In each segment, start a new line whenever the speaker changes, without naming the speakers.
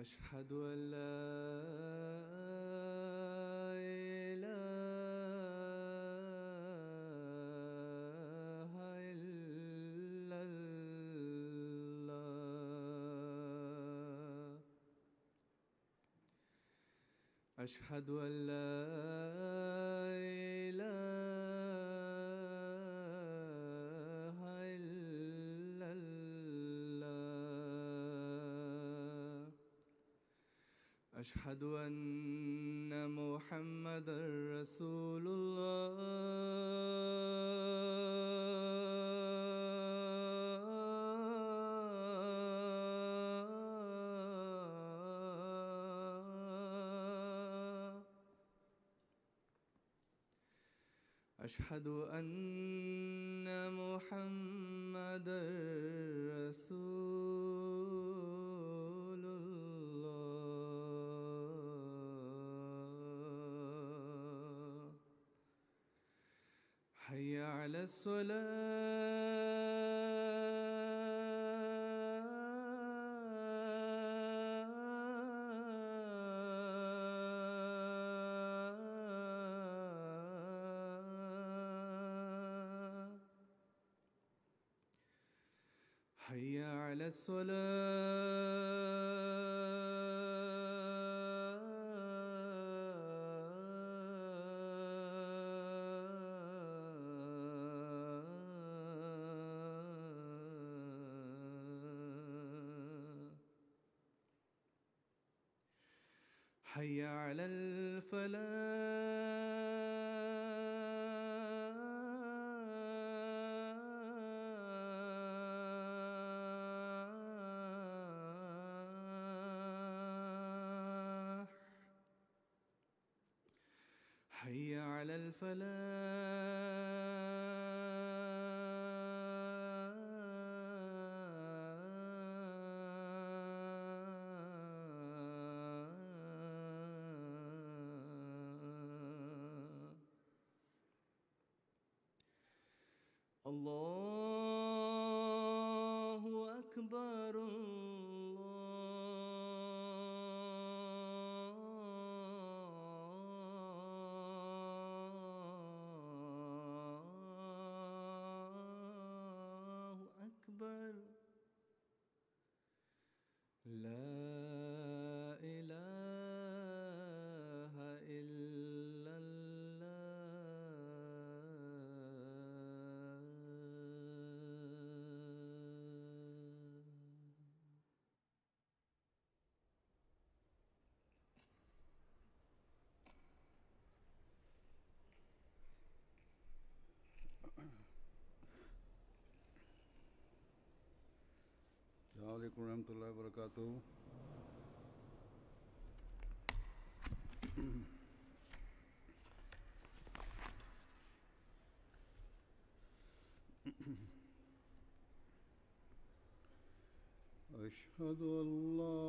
أشهد أن لا إله إلا الله. أشهد أن لا إله إلا الله. أشهد أن محمدًا رسول الله. أشهد أن محمدًا رسول الله. حي على الصلاة. حي على الصلاة. حي على الفلاح. حي على الفلاح. الله أكبر الله أكبر. لا إله إلا الله.
السلام عليكم ورحمة الله وبركاته. أشهد أن لا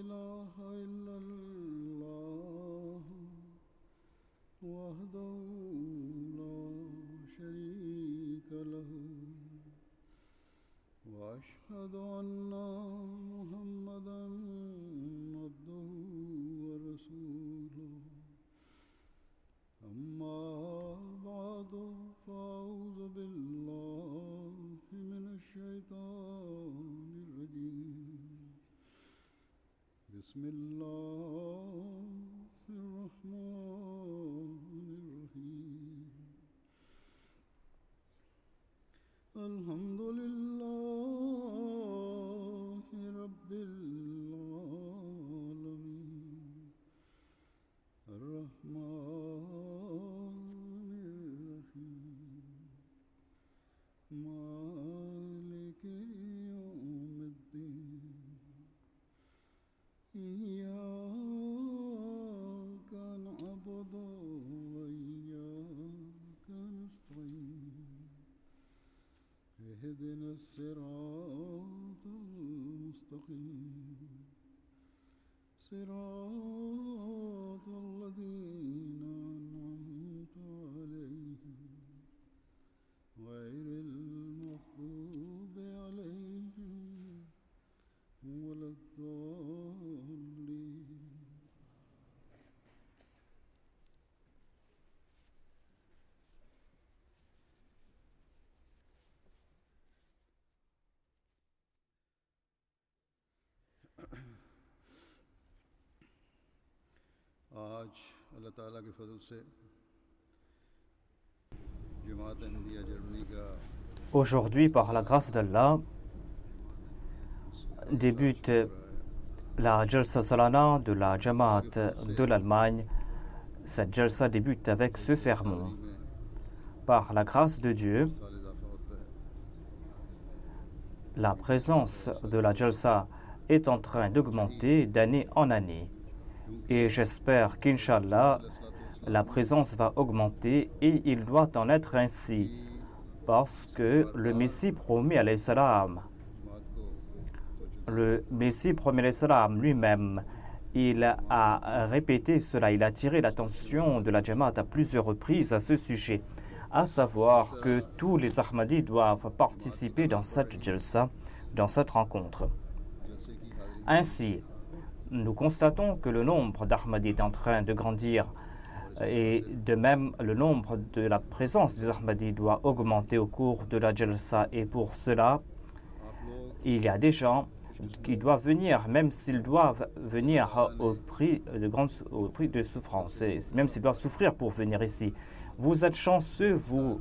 إله إلا الله وحده لا شريك له وأشهد أن محمدًا عبده ورسوله. أما بعد فأعوذ بالله من الشيطان الرجيم. بسم الله الرحمن الرحيم. الحمد لله رب العالمين الرحمن الرحيم مالك يوم الدين. إياك نعبد وإياك نستعين. اهدنا الصراط المستقيم صراط الذين أنعمت عليهم غير المغضوب عليهم ولا الضالين. आज अल्लाह ताला के फजल से जमात अहमदिया जर्मनी का
Aujourd'hui, par la grâce d'Allah, débute la Jalsa Salana de la Jamaat de l'Allemagne. Cette Jalsa débute avec ce sermon. Par la grâce de Dieu,
साल इजाफा होता है
la présence de la Jalsa est en train d'augmenter d'année en année. Et j'espère qu'Inch'Allah, la présence va augmenter et il doit en être ainsi. Parce que le Messie promis alayhi salam, le Messie promis alayhi salam lui-même, il a répété cela, il a attiré l'attention de la Jamaat à plusieurs reprises à ce sujet, à savoir que tous les Ahmadis doivent participer dans cette jalsa, dans cette rencontre. Ainsi, nous constatons que le nombre d'Ahmadis est en train de grandir et de même le nombre de la présence des Ahmadis doit augmenter au cours de la jalsa et pour cela, il y a des gens qui doivent venir, même s'ils doivent venir au prix de souffrance, et même s'ils doivent souffrir pour venir ici. Vous êtes chanceux, vous,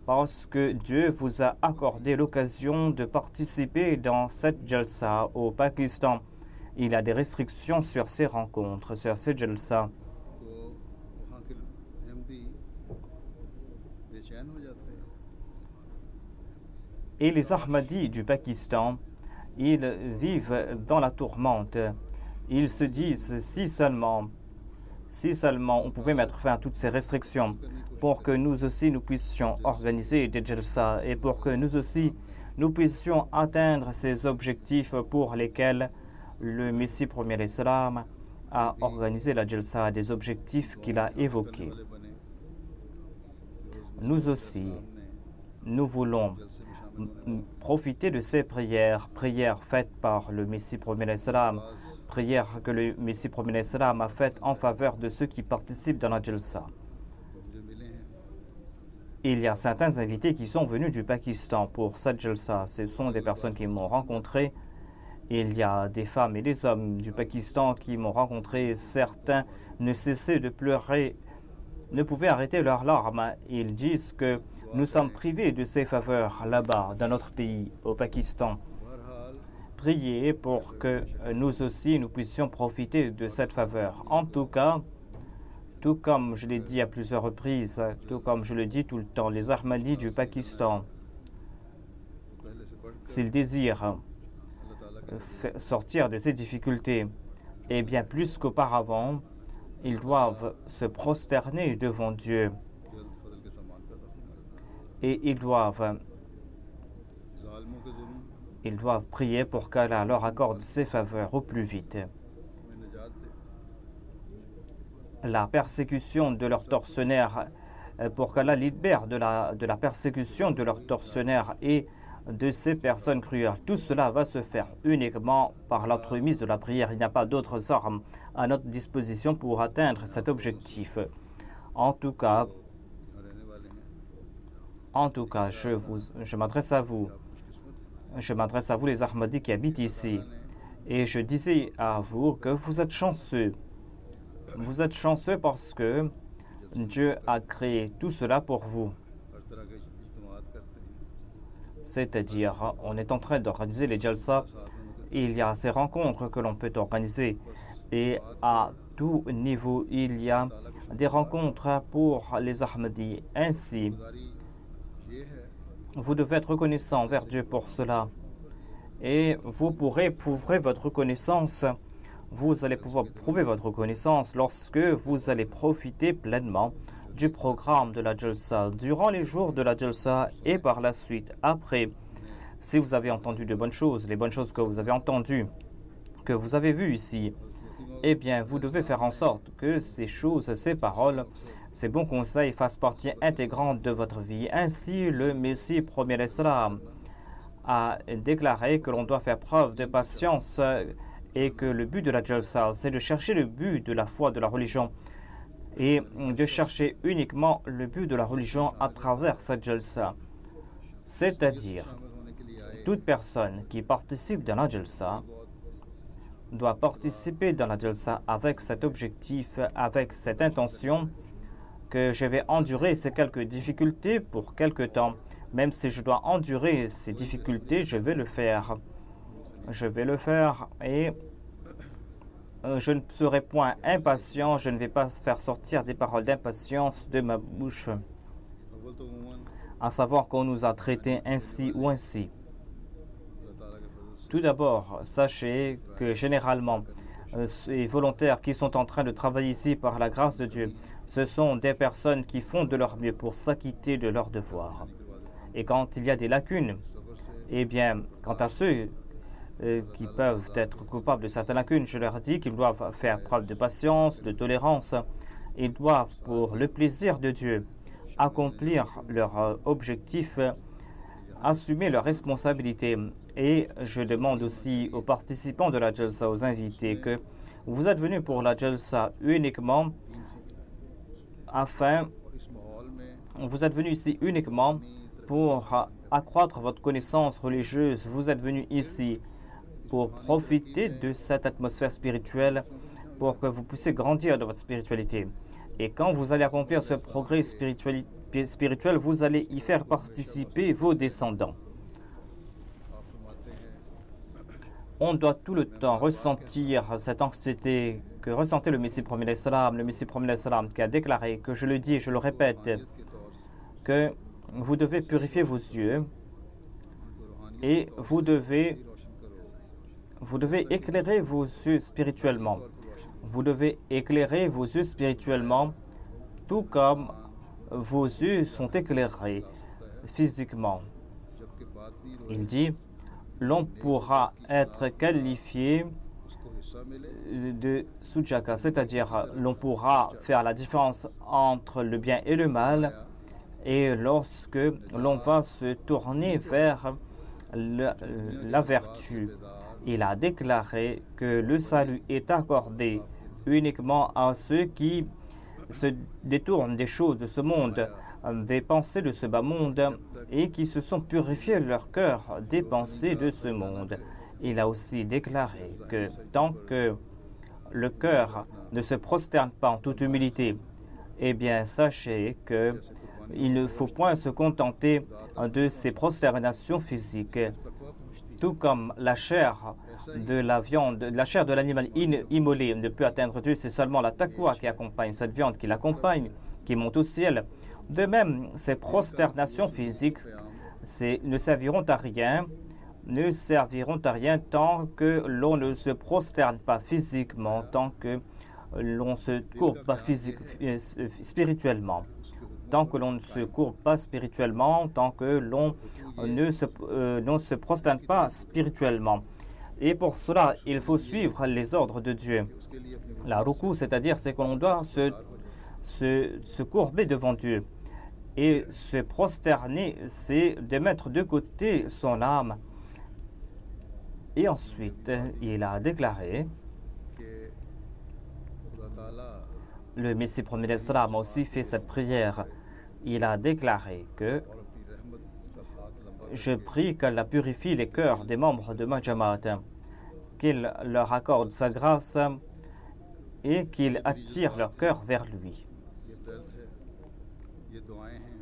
parce que Dieu vous a accordé l'occasion de participer dans cette jalsa au Pakistan. Il y a des restrictions sur ces rencontres, sur ces jalsa.
तो वहाँ के अहमदी बेचैन हो जाते हैं
Et les Ahmadis du Pakistan, ils vivent dans la tourmente. Ils se disent, si seulement on pouvait mettre fin à toutes ces restrictions pour que nous aussi nous puissions organiser des jalsa et pour que nous aussi nous puissions atteindre ces objectifs pour lesquels le Messie premier alayhi salam a organisé la jalsa, des objectifs qu'il a évoqués.
वाले बने
Nous aussi, nous voulons profiter de ces prières faites par le Messie premier alayhi salam, prières que le Messie premier alayhi salam a faites en faveur de ceux qui participent dans la jalsa.
मुझे मिले हैं
Il y a certains invités qui sont venus du Pakistan pour cette jalsa. Ce sont des personnes qui m'ont rencontré. Il y a des femmes et des hommes du Pakistan qui m'ont rencontré. Certains ne cessaient de pleurer, ne pouvaient arrêter leurs larmes. Ils disent que nous sommes privés de ces faveurs là-bas, dans notre pays, au Pakistan.
बहरहाल
Priez pour que nous aussi, nous puissions profiter de cette faveur. En tout cas, tout comme je l'ai dit à plusieurs reprises, tout comme je le dis tout le temps, les Ahmadis du Pakistan,
तो पहले से बढ़कर
s'ils désirent
अल्लाह ताला के
sortir de ces difficultés, et bien plus qu'auparavant, ils doivent se prosterner devant Dieu
जल्द फजल के समान पैदा फरमाए
et ils doivent
जालिमों के जुल्म
Ils doivent prier pour qu'Allah leur accorde ses faveurs au plus vite.
में निजात दे
La persécution de leurs tortionnaires, pour qu'Allah libère de la persécution de leurs tortionnaires et de ces personnes cruelles. Tout cela va se faire uniquement par l'entremise de la prière. Il n'y a pas d'autres armes à notre disposition pour atteindre cet objectif. En tout cas,
यहाँ रहने वाले हैं
je m'adresse à vous. Je m'adresse à vous les Ahmadis qui habitent ici. Et je disais à vous que vous êtes chanceux. Vous êtes chanceux parce que Dieu a créé tout cela pour vous.
हर तरह के इज्तिमात करते हैं
C'est-à-dire, on est en train d'organiser les jalsa. Il y a ces rencontres que l'on peut organiser. Et à tout niveau, il y a des rencontres pour les Ahmadis. Ainsi,
गुजारी ये है
vous devez être reconnaissant envers Dieu pour cela. Et vous pourrez prouver votre reconnaissance. Vous allez pouvoir prouver votre reconnaissance lorsque vous allez profiter pleinement du programme de la jalsa durant les jours de la jalsa et par la suite. Après, si vous avez entendu de bonnes choses, les bonnes choses que vous avez entendues, que vous avez vues ici, eh bien, vous devez faire en sorte que ces choses, ces paroles, ces bons conseils fassent partie intégrante de votre vie. Ainsi, le Messie premier alayhi salam a déclaré que l'on doit faire preuve de patience et que le but de la jalsa, c'est de chercher le but de la foi, de la religion et de chercher uniquement le but de la religion à travers cette jalsa. C'est-à-dire,
शामिल होने के लिए आए
toute personne qui participe dans la jalsa doit participer dans la jalsa avec cet objectif, avec cette intention que je vais endurer ces quelques difficultés pour quelque temps. Même si je dois endurer ces difficultés, je vais le faire. Je vais le faire et je ne serai point impatient, je ne vais pas faire sortir des paroles d'impatience de ma bouche,
अव्वल तो उमूमन
à savoir qu'on nous a traités ainsi ou ainsi.
अल्लाह ताला के फजल से
Tout d'abord, sachez que généralement, ces volontaires qui sont en train de travailler ici par la grâce de Dieu, ce sont des personnes qui font de leur mieux pour s'acquitter de leurs devoirs. Et quand il y a des lacunes,
सब्र से
eh bien, quant à ceux qui peuvent être coupables de certaines lacunes, je leur dis qu'ils doivent faire preuve de patience, de tolérance. Ils doivent, pour le plaisir de Dieu, accomplir leur objectif, assumer leurs responsabilités. Et je demande aussi aux participants de la Jalsa, aux invités, que vous êtes venus pour la Jalsa uniquement afin,
और इस माहौल में
vous êtes venus ici uniquement pour accroître votre connaissance religieuse. Vous êtes venus ici pour profiter de cette atmosphère spirituelle, pour que vous puissiez grandir dans votre spiritualité. Et quand vous allez accomplir ce progrès spirituel, vous allez y faire participer vos descendants.
आप फरमाते हैं
On doit tout le temps ressentir cette anxiété que ressentait le Messie premier salam, le Messie premier salam qui a déclaré, que je le dis et je le répète,
के तौर से
que vous devez purifier vos yeux et vous devez éclairer vos yeux spirituellement. Vous devez éclairer vos yeux spirituellement, tout comme vos yeux sont éclairés physiquement.
जबकि बातनी
Il dit, l'on pourra être qualifié
उसको हिस्सा मिले
de sujaka, c'est-à-dire l'on pourra faire la différence entre le bien et le mal, et lorsque l'on va se tourner vers la vertu. Il a déclaré que le salut est accordé uniquement à ceux qui se détournent des choses de ce monde, des pensées de ce bas monde, et qui se sont purifiés leur cœur des pensées de ce monde. Il a aussi déclaré que tant que le cœur ne se prosterne pas en toute humilité, eh bien sachez que il ne faut point se contenter de ces prosternations physiques. Tout comme la chair de la viande, la chair de l'animal immolé ne peut atteindre Dieu, c'est seulement la taqwa qui accompagne cette viande, qui l'accompagne, qui monte au ciel. De même, ces prosternations physiques ne serviront à rien, tant que l'on ne se prosterne pas physiquement, tant que l'on se courbe pas spirituellement. Tant que l'on ne se courbe pas spirituellement, tant que l'on ne se prosterne pas spirituellement. Et pour cela, il faut suivre les ordres de Dieu. La ruku, c'est-à-dire, c'est qu'on doit se courber devant Dieu. Et se prosterner, c'est de mettre de côté son âme. Et ensuite, il a déclaré,
कि खुदा ताला
le Messie premier salam a aussi fait cette prière. Il a déclaré que
और अपनी रहमत का हाथ लंबा
je prie qu'Allah purifie les cœurs des membres de ma Jamaat, qu'il leur accorde sa grâce et qu'il attire leur cœur vers lui.
ये दर्द है ये दुआएं हैं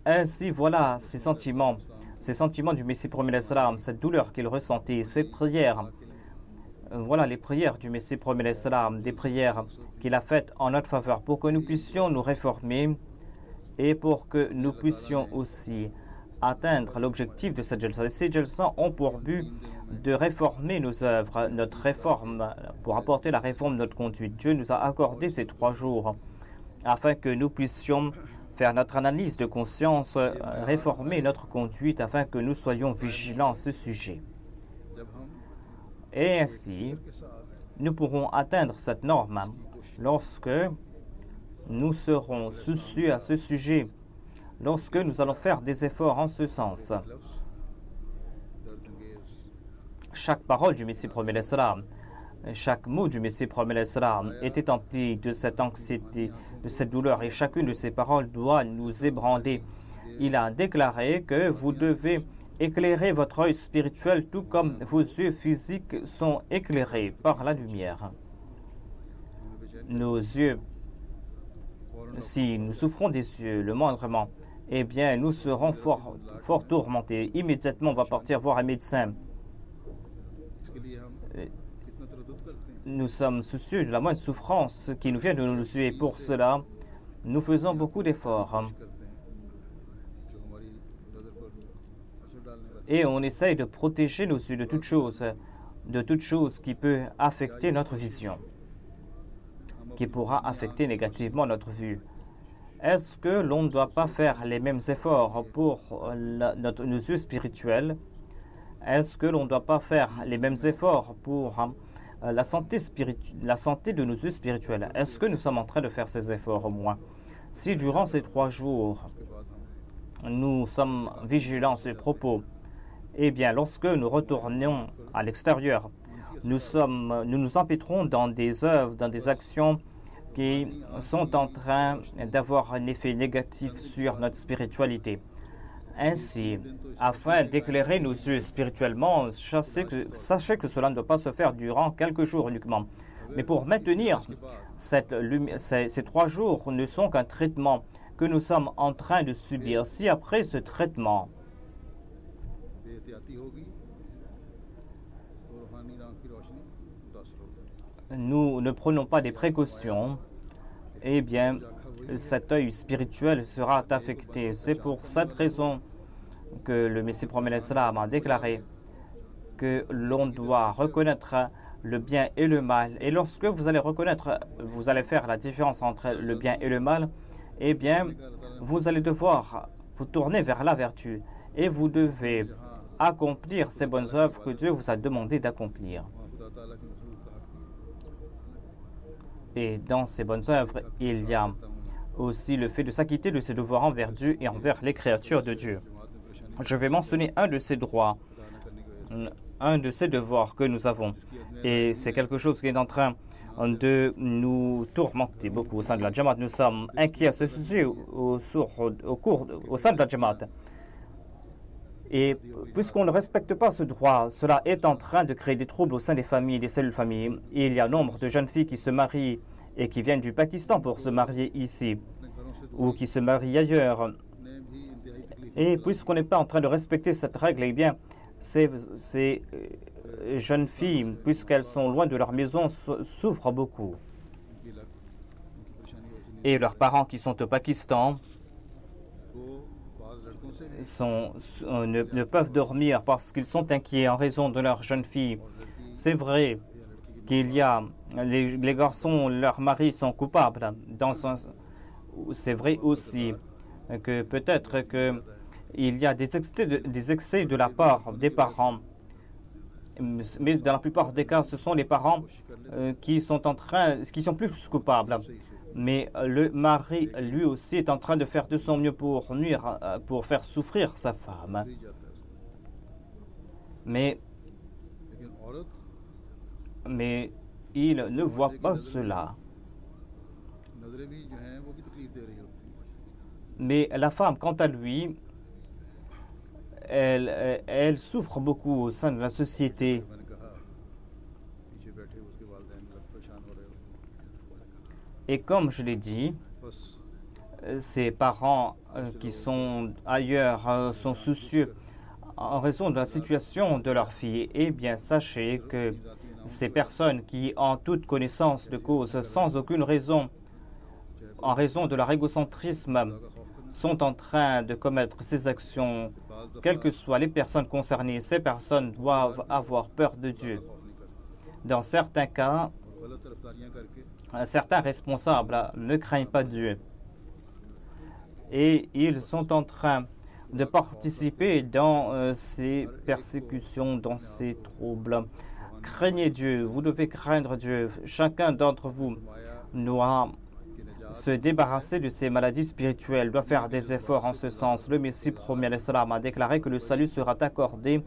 Ainsi, voilà ces sentiments du Messie premier salam, cette douleur qu'il ressentait, ces prières. Voilà les prières du Messie premier salam, des prières qu'il a faites en notre faveur pour que nous puissions nous réformer et pour que nous puissions aussi atteindre l'objectif de cette jalsa. Ces jalsa ont pour but de réformer nos œuvres, notre réforme, pour apporter la réforme de notre conduite. Dieu nous a accordé ces 3 jours afin que nous puissions faire notre analyse de conscience, réformer notre conduite afin que nous soyons vigilants à ce sujet.
जब हम
Et ainsi,
के साथ
nous pourrons atteindre cette norme lorsque nous serons soucieux à ce sujet, lorsque nous allons faire des efforts en ce sens.
लफ्ज़ दर्दंगेज
Chaque parole du Messie premier salam, chaque mot du Messie premier salam était empli de cette anxiété, de cette douleur, et chacune de ces paroles doit nous ébranler. Il a déclaré que vous devez éclairez votre œil spirituel tout comme vos yeux physiques sont éclairés par la lumière. Nos yeux, si nous souffrons des yeux le moindrement, eh bien nous serons fort tourmentés. Immédiatement, on va partir voir un médecin. Nous sommes soucieux de la moindre souffrance qui nous vient de nos yeux et pour cela, nous faisons beaucoup d'efforts. Et on essaye de protéger nos yeux de toute chose qui peut affecter notre vision, qui pourra affecter négativement notre vue. Est-ce que l'on ne doit pas faire les mêmes efforts pour nos yeux spirituels? Est-ce que l'on ne doit pas faire les mêmes efforts pour la santé de nos yeux spirituels? Est-ce que nous sommes en train de faire ces efforts au moins? Si durant ces 3 jours, nous sommes vigilants à ces propos, eh bien, lorsque nous retournons à l'extérieur, nous nous empêtrons dans des œuvres, dans des actions qui sont en train d'avoir un effet négatif sur notre spiritualité. Ainsi, afin d'éclairer nos yeux spirituellement, sachez que cela ne doit pas se faire durant quelques jours uniquement. Mais pour maintenir ces 3 jours ne sont qu'un traitement que nous sommes en train de subir. Si après ce traitement, nous ne prenons pas des précautions, eh bien, cet œil spirituel sera affecté. C'est pour cette raison que le Messie prophète l'Islam a déclaré que l'on doit reconnaître le bien et le mal. Et lorsque vous allez faire la différence entre le bien et le mal, eh bien, vous allez devoir vous tourner vers la vertu et vous devez accomplir ces bonnes œuvres que Dieu vous a demandé d'accomplir. Et dans ces bonnes œuvres, il y a aussi le fait de s'acquitter de ses devoirs envers Dieu et envers les créatures de Dieu. Je vais mentionner un de ces droits, un de ces devoirs que nous avons. Et c'est quelque chose qui est en train de nous tourmenter beaucoup au sein de la Jamaat. Nous sommes inquiets à ce sujet au sein de la Jamaat. Et puisqu'on ne respecte pas ce droit, cela est en train de créer des troubles au sein des familles, des cellules familles. Il y a nombre de jeunes filles qui se marient et qui viennent du Pakistan pour se marier ici ou qui se marient ailleurs. Et puisqu'on n'est pas en train de respecter cette règle, eh bien, ces jeunes filles, puisqu'elles sont loin de leur maison, souffrent beaucoup. Et leurs parents qui sont au Pakistan ne peuvent dormir parce qu'ils sont inquiets en raison de leur jeune fille. C'est vrai qu'il y a les garçons, leurs maris sont coupables. C'est vrai aussi que peut-être qu'il y a des excès de la part des parents. Mais dans la plupart des cas, ce sont les parents qui sont plus coupables. Mais le mari, lui aussi, est en train de faire de son mieux pour nuire, pour faire souffrir sa femme. Mais il ne voit pas cela. Mais la femme, quant à lui, elle souffre beaucoup au sein de la société. Et comme je l'ai dit, ces parents qui sont ailleurs sont soucieux en raison de la situation de leur fille. Eh bien, sachez que ces personnes qui, en toute connaissance de cause, sans aucune raison, en raison de leur égocentrisme, sont en train de commettre ces actions, quelles que soient les personnes concernées, ces personnes doivent avoir peur de Dieu. Dans certains cas, certains responsables ne craignent pas Dieu et ils sont en train de participer dans ces persécutions, dans ces troubles. Craignez Dieu, vous devez craindre Dieu. Chacun d'entre vous doit se débarrasser de ces maladies spirituelles, doit faire des efforts en ce sens. Le Messie prophète l'Islam a déclaré que le salut sera accordé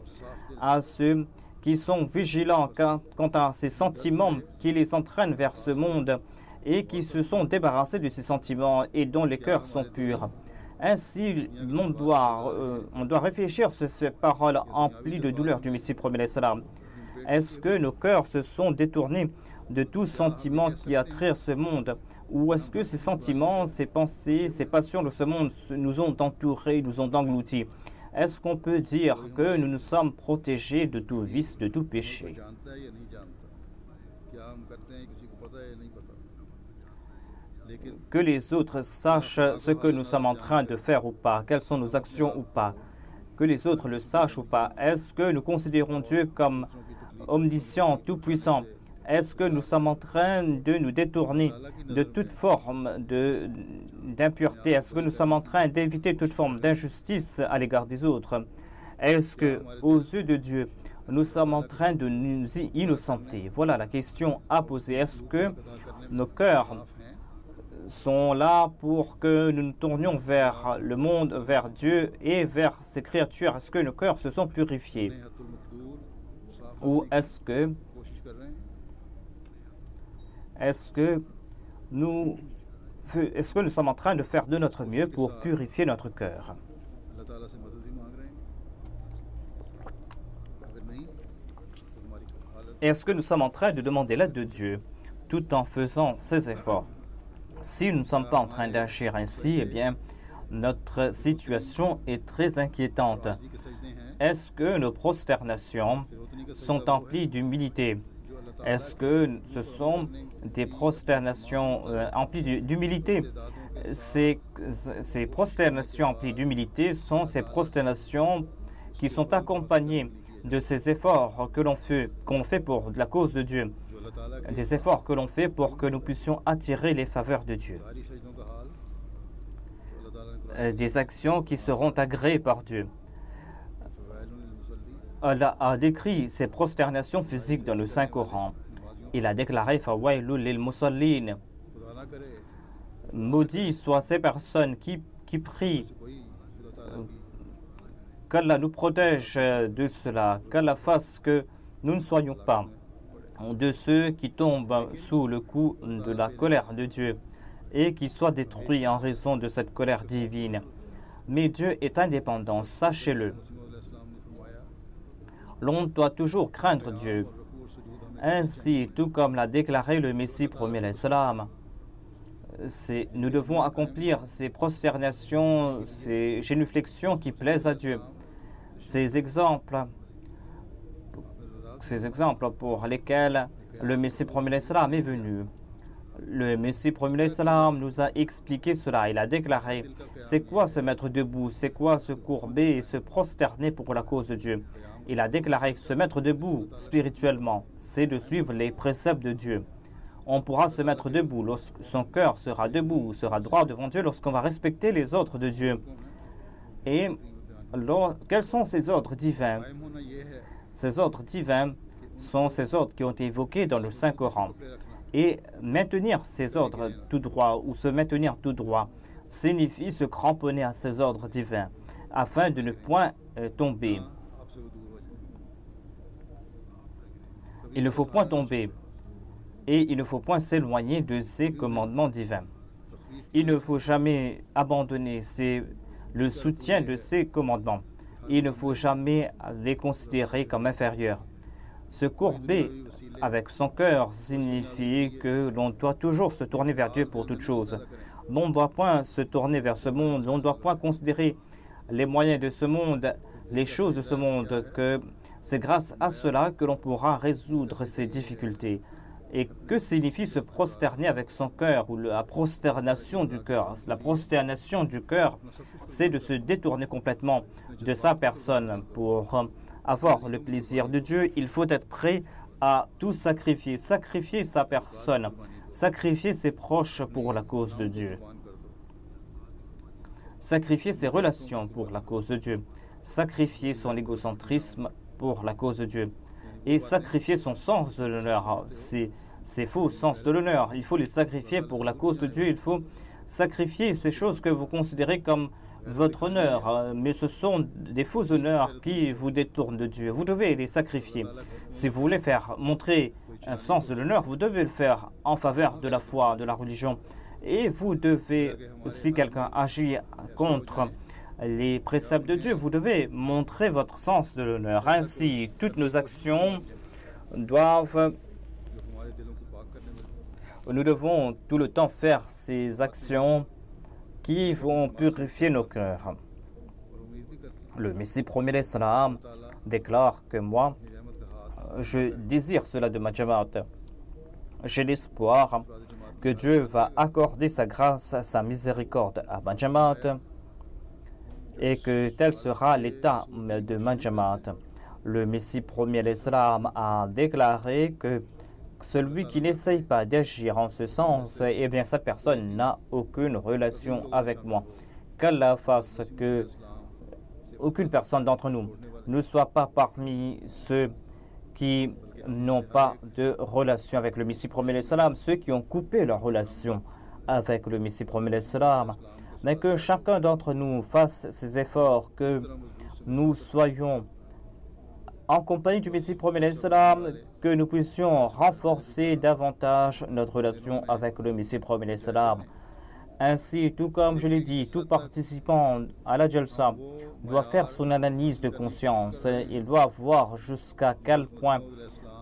à ceux qui sont vigilants quant à ces sentiments qui les entraînent vers ce monde et qui se sont débarrassés de ces sentiments et dont les cœurs sont purs. Ainsi, on doit réfléchir sur ces paroles emplies de douleur du Messie premier salam. Est-ce que nos cœurs se sont détournés de tout sentiment qui attire ce monde? Ou est-ce que ces sentiments, ces pensées, ces passions de ce monde nous ont entourés, nous ont engloutis? Est-ce qu'on peut dire que nous nous sommes protégés de tout vice, de tout péché? Que les autres sachent ce que nous sommes en train de faire ou pas, quelles sont nos actions ou pas, que les autres le sachent ou pas. Est-ce que nous considérons Dieu comme omniscient, tout-puissant? Est-ce que nous sommes en train de nous détourner de toute forme d'impureté? Est-ce que nous sommes en train d'éviter toute forme d'injustice à l'égard des autres? Est-ce que, aux yeux de Dieu, nous sommes en train de nous innocenter? Voilà la question à poser. Est-ce que nos cœurs sont là pour que nous nous tournions vers le monde, vers Dieu et vers ses créatures? Est-ce que nos cœurs se sont purifiés? Ou est-ce que nous sommes en train de faire de notre mieux pour purifier notre cœur? Est-ce que nous sommes en train de demander l'aide de Dieu tout en faisant ces efforts? Si nous ne sommes pas en train d'agir ainsi, eh bien, notre situation est très inquiétante. Est-ce que nos prosternations sont emplies d'humilité? Est-ce que ce sont des prosternations emplies d'humilité? Ces prosternations emplies d'humilité sont ces prosternations qui sont accompagnées de ces efforts que l'on fait pour la cause de Dieu, des efforts que l'on fait pour que nous puissions attirer les faveurs de Dieu, des actions qui seront agréées par Dieu. Allah a décrit ces prosternations physiques dans le Saint-Coran. Il a déclaré « Fawailul lil musallin » maudits soient ces personnes qui prient. Qu'Allah nous protège de cela, qu'Allah fasse que nous ne soyons pas de ceux qui tombent sous le coup de la colère de Dieu et qui soient détruits en raison de cette colère divine. Mais Dieu est indépendant, sachez-le. L'on doit toujours craindre Dieu. Ainsi, tout comme l'a déclaré le Messie premier salam, nous devons accomplir ces prosternations, ces génuflexions qui plaisent à Dieu. Ces exemples pour lesquels le Messie premier salam est venu. Le Messie premier salam nous a expliqué cela. Il a déclaré, c'est quoi se mettre debout, c'est quoi se courber et se prosterner pour la cause de Dieu. Il a déclaré que se mettre debout spirituellement, c'est de suivre les préceptes de Dieu. On pourra se mettre debout lorsque son cœur sera debout, sera droit devant Dieu lorsqu'on va respecter les ordres de Dieu. Et quels sont ces ordres divins? Ces ordres divins sont ces ordres qui ont été évoqués dans le Saint-Coran. Et maintenir ces ordres tout droit ou se maintenir tout droit signifie se cramponner à ces ordres divins afin de ne point tomber. Il ne faut point tomber et il ne faut point s'éloigner de ces commandements divins. Il ne faut jamais abandonner le soutien de ces commandements. Il ne faut jamais les considérer comme inférieurs. Se courber avec son cœur signifie que l'on doit toujours se tourner vers Dieu pour toute chose. On ne doit point se tourner vers ce monde, on ne doit point considérer les moyens de ce monde, les choses de ce monde, que c'est grâce à cela que l'on pourra résoudre ces difficultés. Et que signifie se prosterner avec son cœur ou la prosternation du cœur? La prosternation du cœur, c'est de se détourner complètement de sa personne. Pour avoir le plaisir de Dieu, il faut être prêt à tout sacrifier, sacrifier sa personne, sacrifier ses proches pour la cause de Dieu, sacrifier ses relations pour la cause de Dieu, sacrifier son égocentrisme pour la cause de Dieu et sacrifier son sens de l'honneur, ses faux sens de l'honneur. Il faut les sacrifier pour la cause de Dieu. Il faut sacrifier ces choses que vous considérez comme votre honneur, mais ce sont des faux honneurs qui vous détournent de Dieu. Vous devez les sacrifier. Si vous voulez montrer un sens de l'honneur, vous devez le faire en faveur de la foi, de la religion. Et vous devez, si quelqu'un agit contre les préceptes de Dieu, vous devez montrer votre sens de l'honneur. Ainsi, toutes nos actions doivent... Nous devons tout le temps faire ces actions qui vont purifier nos cœurs. Le Messie premier d'Islam déclare que moi, je désire cela de ma Jamaat. J'ai l'espoir que Dieu va accorder sa grâce, sa miséricorde à ma Jamaat et que tel sera l'état de ma Jamaat. Le Messie premier d'Islam a déclaré que celui qui n'essaye pas d'agir en ce sens, eh bien, cette personne n'a aucune relation avec moi. Qu'Allah fasse que aucune personne d'entre nous ne soit pas parmi ceux qui n'ont pas de relation avec le Messie premier d'Islam, ceux qui ont coupé leur relation avec le Messie premier d'Islam, mais que chacun d'entre nous fasse ses efforts, que nous soyons en compagnie du Messie premier d'Islam, que nous puissions renforcer davantage notre relation avec le Messie premier d'Islam. Ainsi, tout comme je l'ai dit, tout participant à la Jalsa doit faire son analyse de conscience. Il doit voir jusqu'à quel point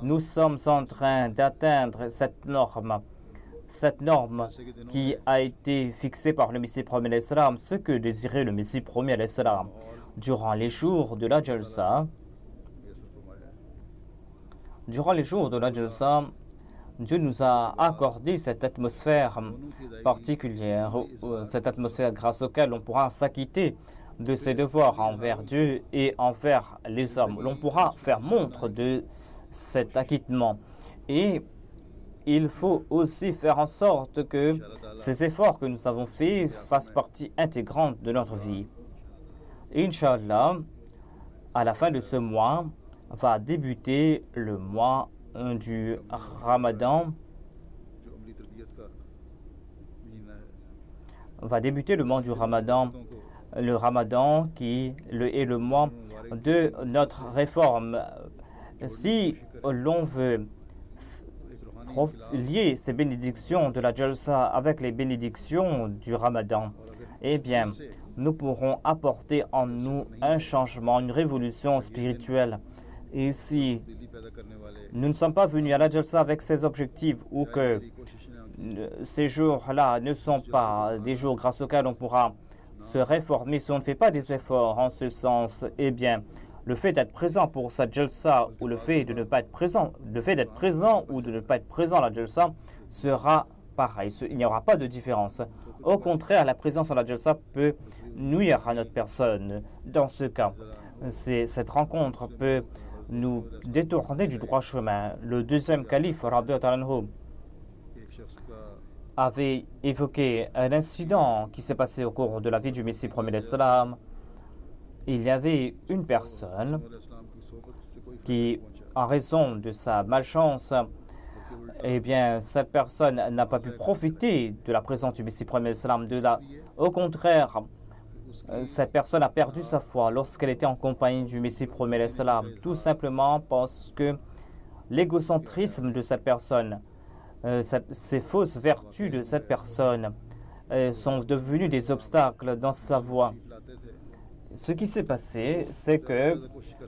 nous sommes en train d'atteindre cette norme qui a été fixée par le Messie premier d'Islam, ce que désirait le Messie premier d'Islam. Durant les jours de la Jalsa, Dieu nous a accordé cette atmosphère particulière, cette atmosphère grâce laquelle on pourra s'acquitter de ses devoirs envers Dieu et envers les hommes. L'on pourra faire montre de cet acquittement. Et il faut aussi faire en sorte que ces efforts que nous avons faits fassent partie intégrante de notre vie. Inch'Allah, à la fin de ce mois, va débuter le mois du Ramadan. Le Ramadan qui est le mois de notre réforme. Si l'on veut lier ces bénédictions de la Jalsa avec les bénédictions du Ramadan, eh bien, nous pourrons apporter en nous un changement, une révolution spirituelle. Et si nous ne sommes pas venus à la Jalsa avec ces objectifs ou que ces jours-là ne sont pas des jours grâce auxquels on pourra se réformer, si on ne fait pas des efforts en ce sens, eh bien, le fait d'être présent pour cette Jalsa ou le fait de ne pas être présent, le fait d'être présent ou de ne pas être présent à la Jalsa sera pareil. Il n'y aura pas de différence. Au contraire, la présence à la Jalsa peut nuire à notre personne. Dans ce cas, cette rencontre peut nous détourner du droit chemin. Le deuxième calife, radhiyallahu anhu, avait évoqué un incident qui s'est passé au cours de la vie du Messie premier d'Islam. Il y avait une personne qui, en raison de sa malchance, eh bien, cette personne n'a pas pu profiter de la présence du Messie premier d'Islam. Au contraire, cette personne a perdu sa foi lorsqu'elle était en compagnie du Messie premier d'Islam, tout simplement parce que l'égocentrisme de cette personne, ces fausses vertus de cette personne sont devenues des obstacles dans sa voie. Ce qui s'est passé, c'est que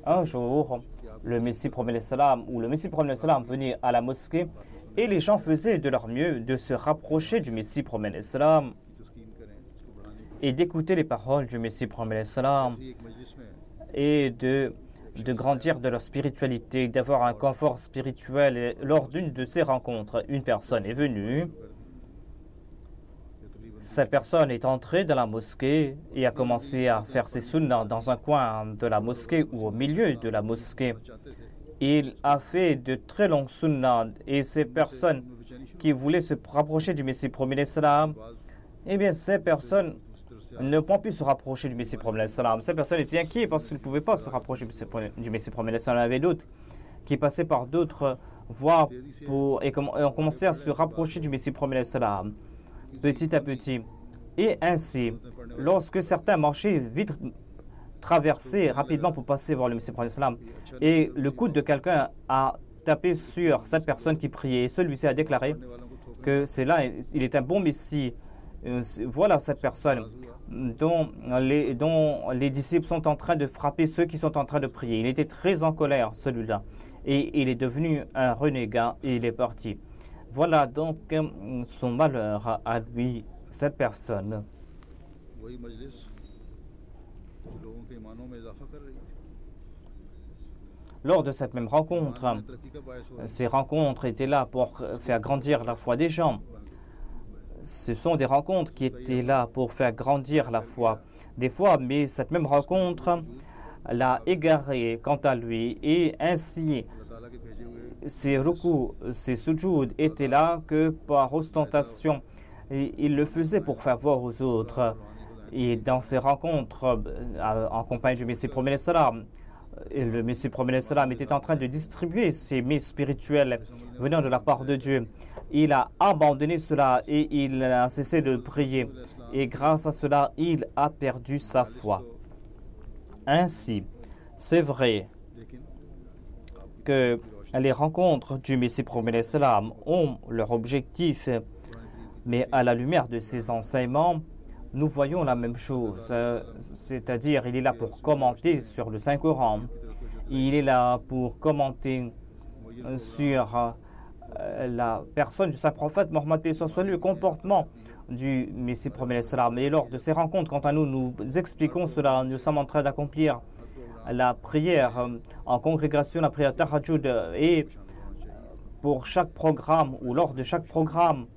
un jour, le Messie premier d'Islam ou le Messie premier d'Islam venait à la mosquée et les gens faisaient de leur mieux de se rapprocher du Messie premier d'Islam et d'écouter les paroles du Messie premier d'Islam et de grandir de leur spiritualité, d'avoir un confort spirituel. Et lors d'une de ces rencontres, une personne est venue. Cette personne est entrée dans la mosquée et a commencé à faire ses sunnahs dans un coin de la mosquée ou au milieu de la mosquée. Il a fait de très longues sunnahs et ces personnes qui voulaient se rapprocher du Messie premier d'Islam, eh bien ces personnes ne pourront plus se rapprocher du Messie premier d'Islam. Ces personnes étaient inquiètes parce qu'ils ne pouvaient pas se rapprocher du Messie premier d'Islam. Il y avait d'autres qui passaient par d'autres voies et ont commencé à se rapprocher du Messie premier d'Islam petit à petit. Et ainsi, lorsque certains marchaient vite, traversaient rapidement pour passer voir le Messie premier d'Islam, et le coude de quelqu'un a tapé sur cette personne qui priait, celui-ci a déclaré: que il est un bon Messie. Voilà cette personne dont les disciples sont en train de frapper ceux qui sont en train de prier. Il était très en colère, celui-là. Et il est devenu un renégat et il est parti. Voilà donc son malheur à lui, cette personne.
वही मजलिस जो लोगों के ईमानों में इजाफा कर रही थी।
Lors de cette même rencontre,
ईमान में तरक्की का बायस हो रही
ces rencontres étaient là pour faire grandir la foi des gens. Ce sont des rencontres qui étaient là pour faire grandir la foi des fois, mais cette même rencontre l'a égaré quant à lui et ainsi
अल्लाह ताला के भेजे हुए
ses rukus, ses sujouds étaient là que par ostentation. Et il le faisait pour faire voir aux autres. Et dans ces rencontres en compagnie du Messie premier salam, le Messie premier salam était en train de distribuer ces mets spirituels venant de la part de Dieu. Il a abandonné cela et il a cessé de prier. Et grâce à cela, il a perdu sa foi. Ainsi, c'est vrai
लेकिन आपकी
que les rencontres du Messie premier salam ont leur objectif, mais à la lumière de ces enseignements, nous voyons la même chose, c'est-à-dire il est là pour commenter sur le Saint-Coran, il est là pour commenter sur la personne du Saint-Prophète Mohammed, le comportement du Messie premier salam. Et lors de ces rencontres, quant à nous, nous expliquons cela, nous sommes en train d'accomplir la prière en congrégation, la prière Tahajjud, et pour chaque programme ou lors de chaque programme,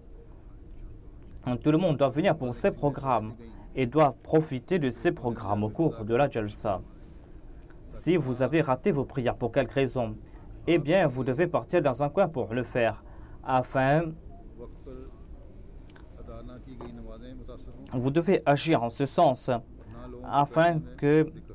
tout le monde doit venir pour ces programmes et doit profiter de ces programmes au cours de la Jalsa. Si vous avez raté vos prières pour quelque raison, eh bien, vous devez partir dans un coin pour le faire, afin,
वक्त पर अदा न की गई नमाजें मुतासर हों,
vous devez agir en ce sens,
ना लोगों को
afin que
दिक्कत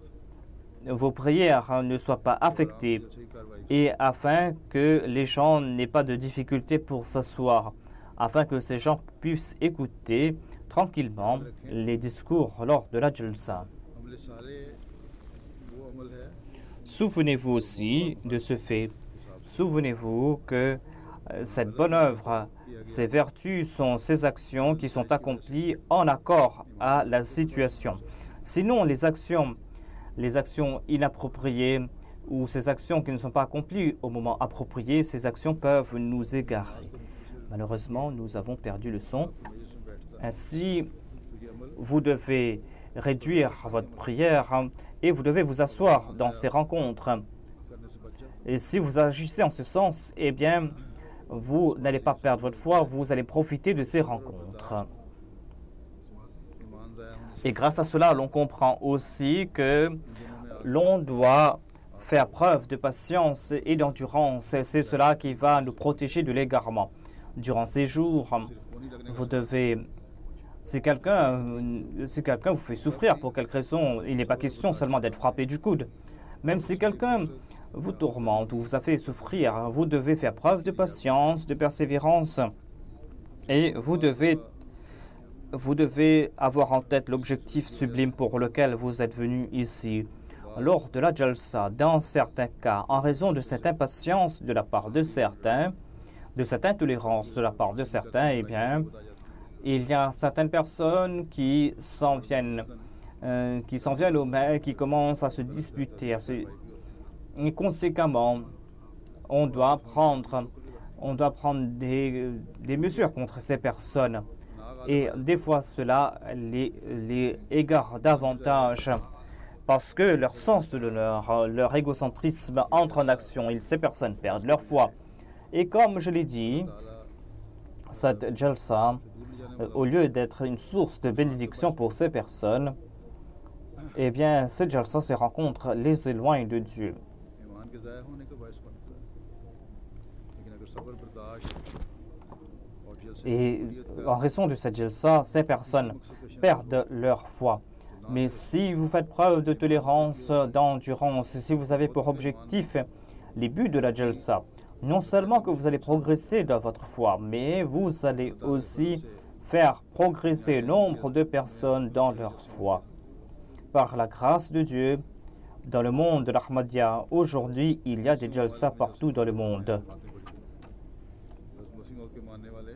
हो।
vos prières ne soient pas affectées
अच्छी कार्रवाई
et afin que les gens n'aient pas de difficultés pour s'asseoir, afin que ces gens puissent écouter tranquillement les discours lors de la Jalsa.
अमल साले वो अमल है
Souvenez-vous aussi de ce fait. Souvenez-vous que cette bonne œuvre, ces vertus sont ces actions qui sont accomplies en accord à la situation. Sinon, les actions inappropriées ou ces actions qui ne sont pas accomplies au moment approprié, ces actions peuvent nous égarer. Malheureusement, nous avons perdu le son.
मजलिस में बैठता
Ainsi,
तो ये अमल
vous devez réduire votre prière et vous devez vous asseoir dans ces rencontres.
करने से बच जाओ।
Et si vous agissez en ce sens, eh bien, vous n'allez pas perdre votre foi, vous allez profiter de ces rencontres.
ईमान ज़ाया होने
Et grâce à cela, l'on comprend aussi que l'on doit faire preuve de patience et d'endurance. Et c'est cela qui va nous protéger de l'égarement. Durant ces jours,
से वो नहीं लगने
vous devez... Si quelqu'un vous fait souffrir pour quelque raison, il n'est pas question seulement d'être frappé du coude. Même si quelqu'un vous tourmente ou vous a fait souffrir, vous devez faire preuve de patience, de persévérance. Et vous devez avoir en tête l'objectif sublime pour lequel vous êtes venu ici. Lors de la Jalsa, dans certains cas, en raison de cette impatience de la part de certains, de cette intolérance de la part de certains, eh bien, il y a certaines personnes qui s'en viennent aux mains, qui commencent à se disputer. Et conséquemment, on doit prendre des mesures contre ces personnes. Et des fois, cela les égare davantage parce que leur sens de l'honneur, leur égocentrisme entre en action. Et ces personnes perdent leur foi. Et comme je l'ai dit, cette Jalsa, au lieu d'être une source de bénédiction pour ces personnes, eh bien, cette Jalsa, ces rencontres, les éloignent de Dieu.
ईमान के ज़ाया होने का बायस बनता है। लेकिन अगर सब्र बर्दाश्त और जलसे
Et en raison de cette Jalsa, ces personnes perdent leur foi. Mais si vous faites preuve de tolérance, d'endurance, si vous avez pour objectif les buts de la Jalsa, non seulement que vous allez progresser dans votre foi, mais vous allez aussi faire progresser le nombre de personnes dans leur foi. Par la grâce de Dieu, dans le monde de l'Ahmadiyya, aujourd'hui, il y a des Jalsa partout dans le monde.
मसीह के मानने वाले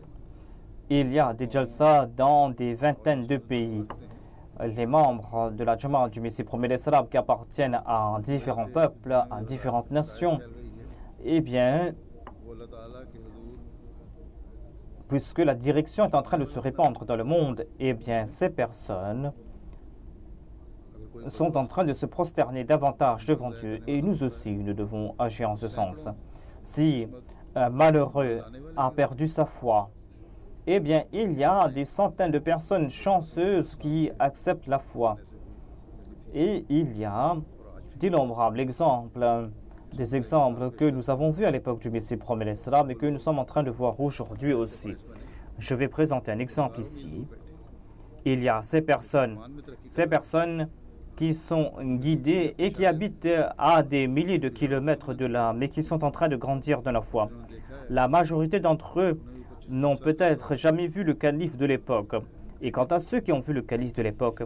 il y a des jalsa dans des vingtaines de pays. Les membres de la Jamaat du Messie premier l'Islam qui appartiennent à différents peuples, à différentes nations, eh bien, puisque la direction est en train de se répandre dans le monde, eh bien, ces personnes sont en train de se prosterner davantage devant Dieu. Et nous aussi, nous devons agir en ce sens. Si un malheureux a perdu sa foi, eh bien, il y a des centaines de personnes chanceuses qui acceptent la foi. Et il y a d'innombrables exemples, des exemples que nous avons vus à l'époque du Messie premier l'Islam et que nous sommes en train de voir aujourd'hui aussi. Je vais présenter un exemple ici. Il y a ces personnes qui sont guidées et qui habitent à des milliers de kilomètres de là, mais qui sont en train de grandir dans la foi. La majorité d'entre eux n'ont peut-être jamais vu le calife de l'époque. Et quant à ceux qui ont vu le calife de l'époque,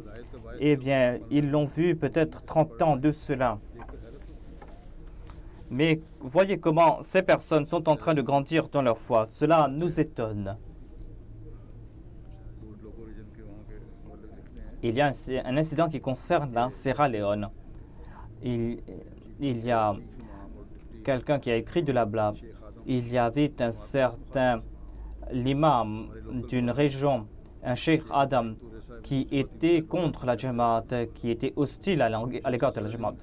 eh bien, ils l'ont vu peut-être 30 ans de cela. Mais voyez comment ces personnes sont en train de grandir dans leur foi. Cela nous étonne. Il y a un incident qui concerne la Sierra Leone. Il y a quelqu'un qui a écrit de la blabla. Il y avait un certain l'imam d'une région, un Cheikh Adam, qui était contre la Jamaat, qui était hostile à l'égard de la Jamaat.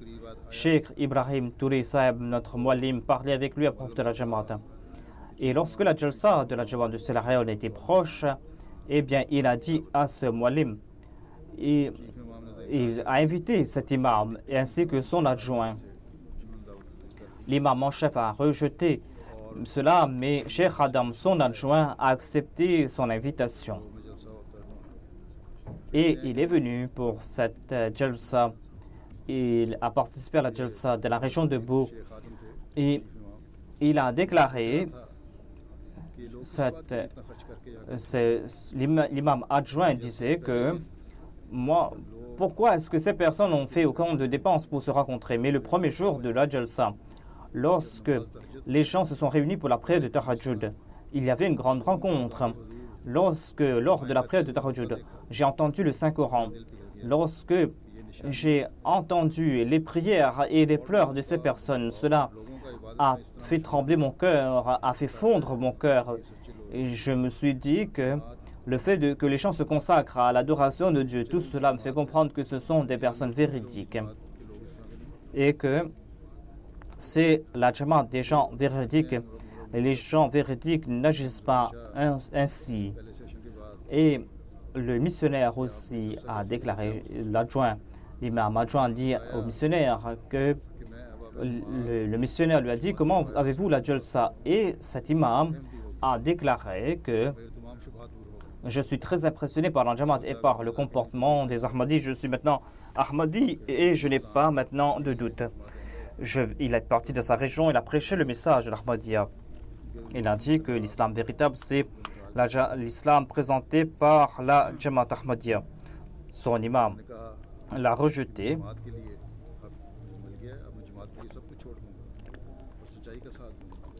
Cheikh Ibrahim Touré Saeb, notre muallim, parlait avec lui à propos de la Jamaat. Et lorsque la Jalsa de la Jamaat de Sierra Leone était proche, eh bien, il a dit à ce muallim, il a invité cet imam ainsi que son adjoint. L'imam en chef a rejeté cela, mais Cheikh Adam, son adjoint, a accepté son invitation. Et il est venu pour cette jalsa. Il a participé à la jalsa de la région de Bou. Et il a déclaré, l'imam adjoint disait que pourquoi est-ce que ces personnes ont fait autant de dépenses pour se rencontrer? Mais le premier jour de la jalsa, lorsque les gens se sont réunis pour la prière de Tahajjud, il y avait une grande rencontre. Lors de la prière de Tahajjud, j'ai entendu le Saint-Coran. Lorsque j'ai entendu les prières et les pleurs de ces personnes, cela a fait trembler mon cœur, a fait fondre mon cœur. Et je me suis dit que le fait que les gens se consacrent à l'adoration de Dieu, tout cela me fait comprendre que ce sont des personnes véridiques. Et que c'est la Jamaat des gens véridiques. Et les gens véridiques n'agissent pas ainsi. Et le missionnaire aussi a déclaré, l'imam adjoint dit au missionnaire que le missionnaire lui a dit, comment avez-vous la jalsa? Et cet imam a déclaré que je suis très impressionné par la Jamaat et par le comportement des Ahmadis. Je suis maintenant Ahmadi et je n'ai pas maintenant de doute. Il est parti de sa région, il a prêché le message de l'Ahmadiyya. Il a dit que l'islam véritable, c'est l'islam présenté par la Jamaat Ahmadiyya. Son imam l'a rejeté.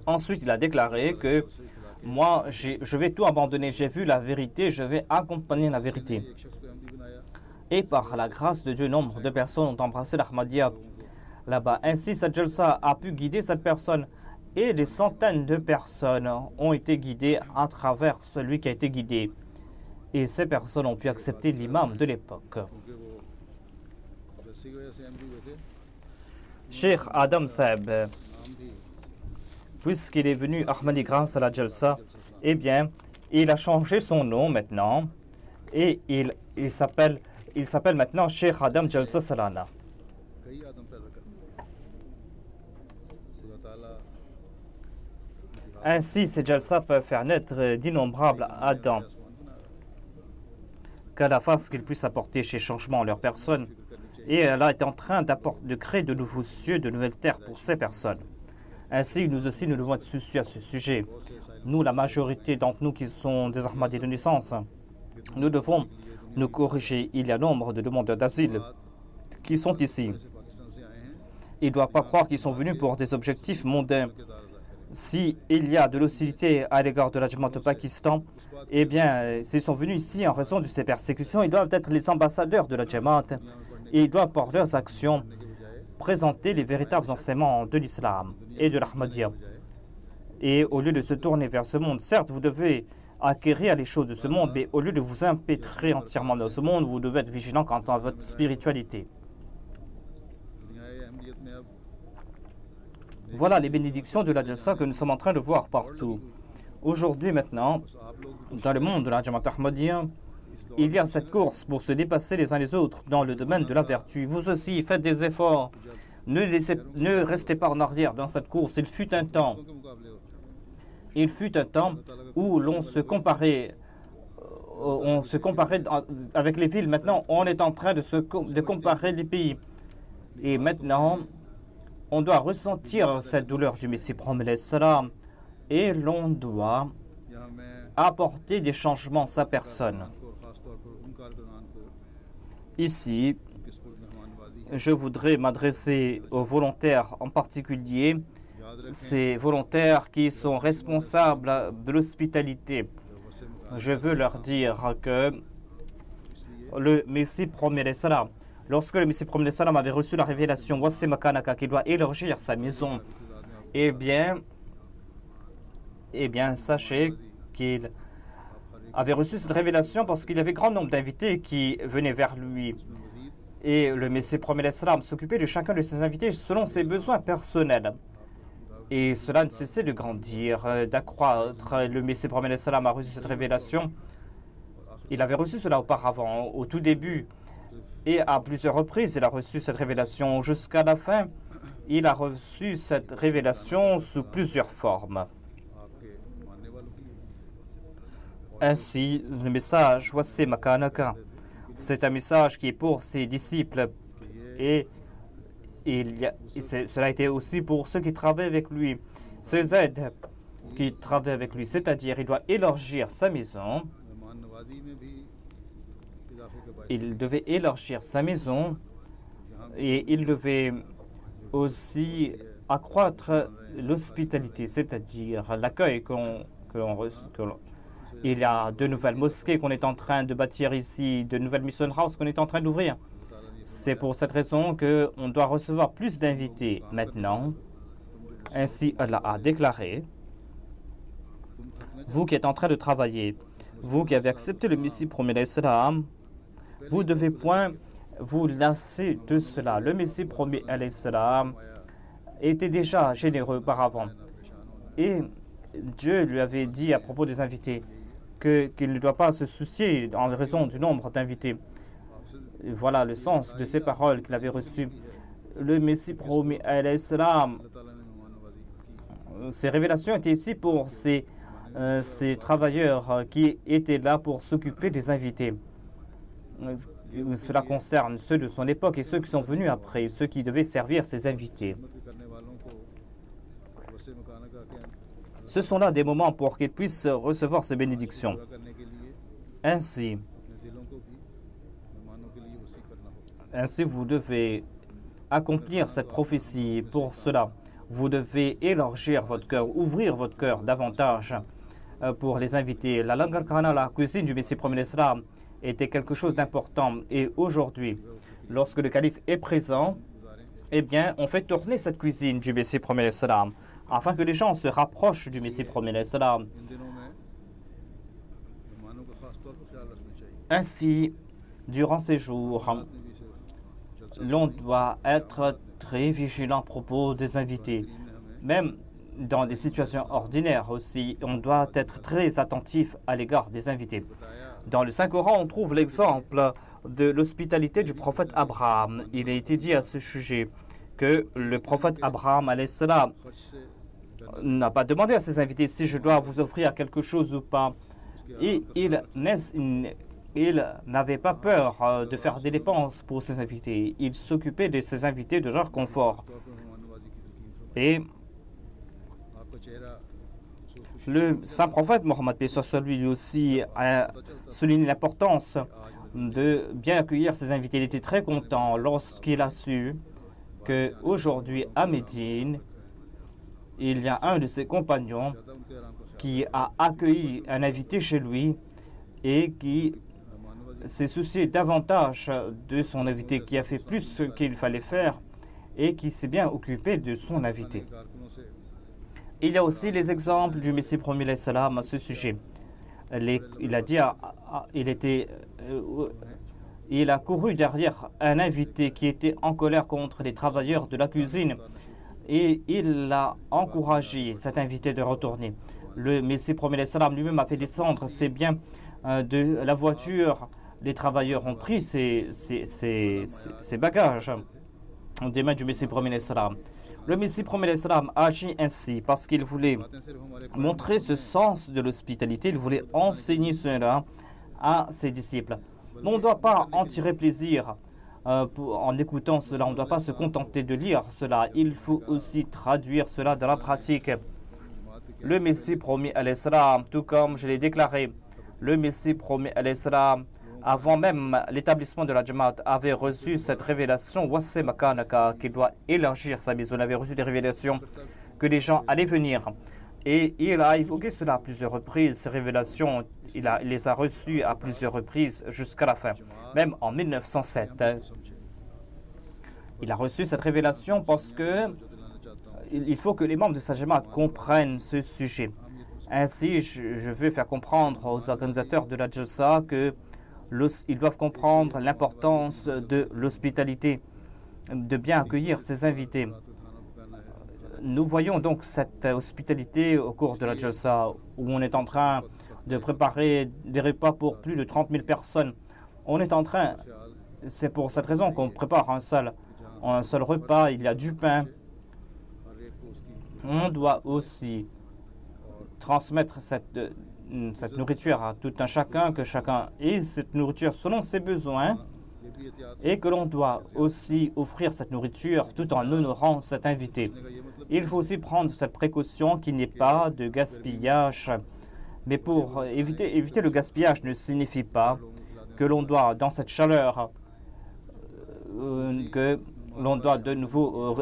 Ensuite, il a déclaré que moi, je vais tout abandonner. J'ai vu la vérité, je vais accompagner la vérité. Et par la grâce de Dieu, nombre de personnes ont embrassé l'Ahmadiyya là-bas. Ainsi, cette jalsa a pu guider cette personne. Et des centaines de personnes ont été guidées à travers celui qui a été guidé. Et ces personnes ont pu accepter l'imam de l'époque. Cheikh Adam Saeb, puisqu'il est venu Ahmadi grâce à la jalsa, eh bien, il a changé son nom maintenant. Et il s'appelle maintenant Cheikh Adam Jalsa Salana. Ainsi, ces jalsa peuvent faire naître d'innombrables Adam. Qu'Allah fasse qu'ils puissent apporter ces changements à leur personne. Et Allah est en train de créer de nouveaux cieux, de nouvelles terres pour ces personnes. Ainsi, nous aussi, nous devons être soucieux à ce sujet. Nous, la majorité d'entre nous qui sont des Ahmadis de naissance, nous devons nous corriger. Il y a nombre de demandeurs d'asile qui sont ici. Ils ne doivent pas croire qu'ils sont venus pour des objectifs mondains. s'il y a de l'hostilité à l'égard de la Jamaat au Pakistan, eh bien, s'ils sont venus ici en raison de ces persécutions, ils doivent être les ambassadeurs de la Jamaat et ils doivent par leurs actions présenter les véritables enseignements de l'islam et de l'Ahmadiyya. Et au lieu de se tourner vers ce monde, certes, vous devez acquérir les choses de ce monde, mais au lieu de vous empêtrer entièrement dans ce monde, vous devez être vigilant quant à votre spiritualité. Voilà les bénédictions de la Jalsa que nous sommes en train de voir partout. Aujourd'hui, maintenant, dans le monde de la Jamaat Ahmadiyya, il y a cette course pour se dépasser les uns les autres dans le domaine de la vertu. Vous aussi, faites des efforts. Ne restez pas en arrière dans cette course. Il fut un temps où l'on se comparait avec les villes. Maintenant, on est en train de comparer les pays. Et maintenant, on doit ressentir cette douleur du Messie promet salam et l'on doit apporter des changements à sa personne. Ici, je voudrais m'adresser aux volontaires en particulier, ces volontaires qui sont responsables de l'hospitalité. Je veux leur dire que le Messie promet salam, lorsque le Messie promet salam avait reçu la révélation Wassim Makanaka qui doit élargir sa maison, eh bien sachez qu'il avait reçu cette révélation parce qu'il y avait grand nombre d'invités qui venaient vers lui. Et le Messie promet salam s'occupait de chacun de ses invités selon ses besoins personnels. Et cela ne cessait de grandir, d'accroître. Le Messie promet salam a reçu cette révélation. Il avait reçu cela auparavant, au tout début. Et à plusieurs reprises, il a reçu cette révélation. Jusqu'à la fin, il a reçu cette révélation sous plusieurs formes. Ainsi, le message Wassim Makanaka, c'est un message qui est pour ses disciples. Et cela a été aussi pour ceux qui travaillent avec lui, ces aides qui travaillent avec lui. C'est-à-dire, il doit élargir sa maison. Il devait élargir sa maison et il devait aussi accroître l'hospitalité, c'est-à-dire l'accueil il y a de nouvelles mosquées qu'on est en train de bâtir ici, de nouvelles mission house qu'on est en train d'ouvrir. C'est pour cette raison qu'on doit recevoir plus d'invités maintenant. Ainsi, Allah a déclaré, vous qui êtes en train de travailler, vous qui avez accepté le Messie promet salam, vous ne devez point vous lasser de cela. Le Messie promet salam était déjà généreux auparavant. Et Dieu lui avait dit à propos des invités qu'il ne doit pas se soucier en raison du nombre d'invités. Voilà le sens de ces paroles qu'il avait reçues. Le Messie promet salam, ces révélations étaient ici pour ces travailleurs qui étaient là pour s'occuper des invités. Cela concerne ceux de son époque et ceux qui sont venus après, ceux qui devaient servir ces invités. Ce sont là des moments pour qu'ils puissent recevoir ces bénédictions. Ainsi, vous devez accomplir cette prophétie. Pour cela, vous devez élargir votre cœur, ouvrir votre cœur davantage pour les invités. La langar khana, la cuisine du Messie promet l'Islam, était quelque chose d'important. Et aujourd'hui, lorsque le calife est présent, eh bien, on fait tourner cette cuisine du Messie promet l'Islam, afin que les gens se rapprochent du Messie promet l'Islam. Ainsi, durant ces jours, l'on doit être très vigilant à propos des invités. Même dans des situations ordinaires aussi, on doit être très attentif à l'égard des invités. Dans le Saint-Coran, on trouve l'exemple de l'hospitalité du prophète Abraham. Il a été dit à ce sujet que le prophète Abraham n'a pas demandé à ses invités si je dois vous offrir quelque chose ou pas. Et il n'avait pas peur de faire des dépenses pour ses invités. Il s'occupait de ses invités de leur confort. Et le saint prophète Mohammed lui aussi a souligné l'importance de bien accueillir ses invités. Il était très content lorsqu'il a su qu'aujourd'hui à Médine, il y a un de ses compagnons
चाहता उनके आराम का ख्याल
qui a accueilli un invité chez lui et qui
मानववादी
s'est soucié davantage de son invité, qui a fait plus ce qu'il fallait faire et qui s'est bien occupé de son invité.
कारकुनों से
Il y a aussi les exemples du Messie premier salam à ce sujet. Il a dit, il a couru derrière un invité qui était en colère contre les travailleurs de la cuisine et il a encouragé cet invité de retourner. Le Messie premier salam lui-même a fait descendre ses biens de la voiture. Les travailleurs ont pris ses bagages des mains du Messie premier salam. Le Messie premier salam a agi ainsi parce qu'il voulait
बातें सिर्फ हमारे
montrer ce sens de l'hospitalité, il voulait enseigner cela à ses disciples. Mais on ne doit pas en tirer plaisir en écoutant cela, on ne doit pas se contenter de lire cela, il faut aussi traduire cela dans la pratique. Le Messie promis alayhi salam, tout comme je l'ai déclaré, le Messie promis alayhi salam, avant même l'établissement de la Jamaat, avait reçu cette révélation Wasse Makanaka, qui doit élargir sa maison. On avait reçu des révélations que les gens allaient venir. Et il a évoqué cela à plusieurs reprises. Ces révélations, il les a reçues à plusieurs reprises jusqu'à la fin. Même en 1907, il a reçu cette révélation parce que il faut que les membres de sa Jamaat comprennent ce sujet. Ainsi, je veux faire comprendre aux organisateurs de la Jalsa que ils doivent comprendre l'importance de l'hospitalité, de bien accueillir ses invités. Nous voyons donc cette hospitalité au cours de la Jalsa où on est en train de préparer des repas pour plus de 30 000 personnes. C'est pour cette raison qu'on prépare un seul repas, il y a du pain. On doit aussi transmettre cette nourriture à tout un chacun, que chacun ait cette nourriture selon ses besoins et que l'on doit aussi offrir cette nourriture tout en honorant cet invité. Il faut aussi prendre cette précaution qu'il n'y ait pas de gaspillage. Mais pour éviter le gaspillage ne signifie pas que l'on doit, dans cette chaleur, que l'on doit de nouveau